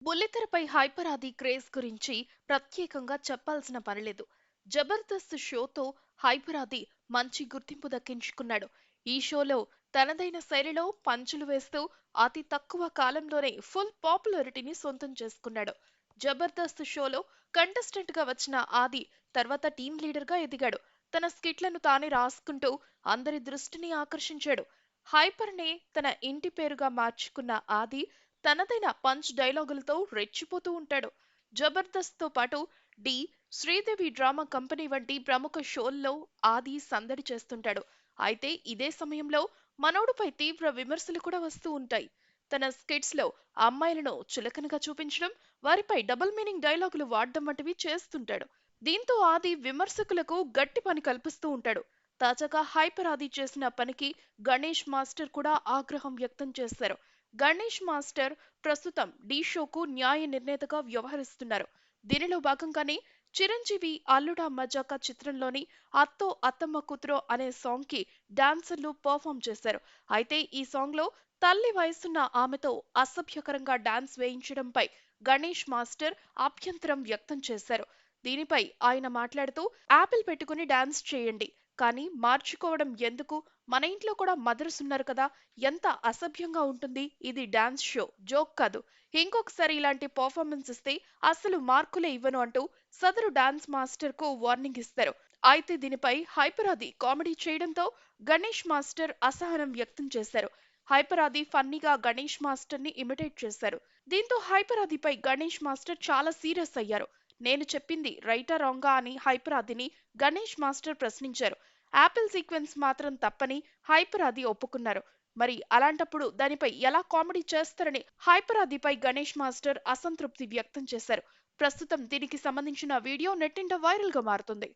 బుల్లితెరపై hyper ఆది craze గురించి ప్రత్యేకంగా చెప్పాల్సిన పనిలేదు. జబర్దస్త్ షోతో హైపర్ ఆది మంచి గుర్తింపు దక్కించుకున్నాడు. ఈ షోలో తనదైన శైలిలో పంచులు వేస్తూ అతి తక్కువ కాలంలోనే ఫుల్ పాపులారిటీని సొంతం చేసుకున్నాడు. జబర్దస్త్ షోలో కంటెస్టెంట్ గా వచ్చిన ఆది తర్వాత టీం లీడర్ గా ఎదిగాడు. తన స్కిట్లను తానే రాసుకుంటూ అందరి దృష్టిని ఆకర్షించాడు. హైపర్ నే తన ఇంటి పేరుగా మార్చుకున్న ఆది తనదైన పంచ్ డైలాగులతో రెచ్చిపోతూ ఉంటాడు. జబర్దస్త్ తో పాటు డి, శ్రీదేవి డ్రామా కంపెనీ వంటి ప్రముఖ షోల్లో ఆది సందడి చేస్తుంటాడు. అయితే ఇదే సమయంలో మనోడిపై తీవ్ర విమర్శలు కూడా వస్తూ ఉంటాయి. తన స్కిట్స్ లో అమ్మాయిలను చులకనగా చూపించడం, వారిపై డబుల్ మీనింగ్ డైలాగులు వాడడం వంటివి చేస్తుంటాడు. దీంతో ఆది విమర్శకులకు గట్టి పని కల్పిస్తూ ఉంటాడు. తాజాగా హైపర్ ఆది చేసిన పనికి గణేష్ మాస్టర్ కూడా ఆగ్రహం వ్యక్తం చేశారు. గణేష్ మాస్టర్ ప్రస్తుతం ఢీ షోకు న్యాయ నిర్ణేతగా వ్యవహరిస్తున్నారు. దీనిలో భాగంగానే చిరంజీవి అల్లుడా మజాకా చిత్రంలోని అత్తో అత్తమ్మ కూతురో అనే సాంగ్ కి డాన్సర్లు పర్ఫామ్ చేశారు. అయితే ఈ సాంగ్ లో తల్లి వయసున్న ఆమెతో అసభ్యకరంగా డాన్స్ వేయించడంపై గణేష్ మాస్టర్ అభ్యంతరం వ్యక్తం చేశారు. దీనిపై ఆయన మాట్లాడుతూ యాపిల్ పెట్టుకుని డాన్స్ చేయండి, కానీ మార్చుకోవడం ఎందుకు? మన ఇంట్లో కూడా మదర్స్ ఉన్నారు కదా, ఎంత అసభ్యంగా ఉంటుంది. ఇది డాన్స్ షో, జోక్ కాదు. ఇంకొకసారి ఇలాంటి పర్ఫార్మెన్స్ ఇస్తే అసలు మార్కులే ఇవ్వను అంటూ సదరు డాన్స్ మాస్టర్ కు వార్నింగ్ ఇస్తారు. అయితే దీనిపై హైపర్ ఆది కామెడీ చేయడంతో గణేష్ మాస్టర్ అసహనం వ్యక్తం చేశారు. హైపర్ ఆది ఫన్నీగా గణేష్ మాస్టర్ ని ఇమిటేట్ చేశారు. దీంతో హైపర్ ఆదిపై గణేష్ మాస్టర్ చాలా సీరియస్ అయ్యారు. నేను చెప్పింది రైటా రాంగా అని హైపర్ ఆదిని గణేష్ మాస్టర్ ప్రశ్నించారు. యాపిల్ సీక్వెన్స్ మాత్రం తప్పని హైపర్ ఆది ఒప్పుకున్నారు. మరి అలాంటప్పుడు దానిపై ఎలా కామెడీ చేస్తారని హైపర్ ఆదిపై గణేష్ మాస్టర్ అసంతృప్తి వ్యక్తం చేశారు. ప్రస్తుతం దీనికి సంబంధించిన వీడియో నెట్టింట వైరల్ గా మారుతుంది.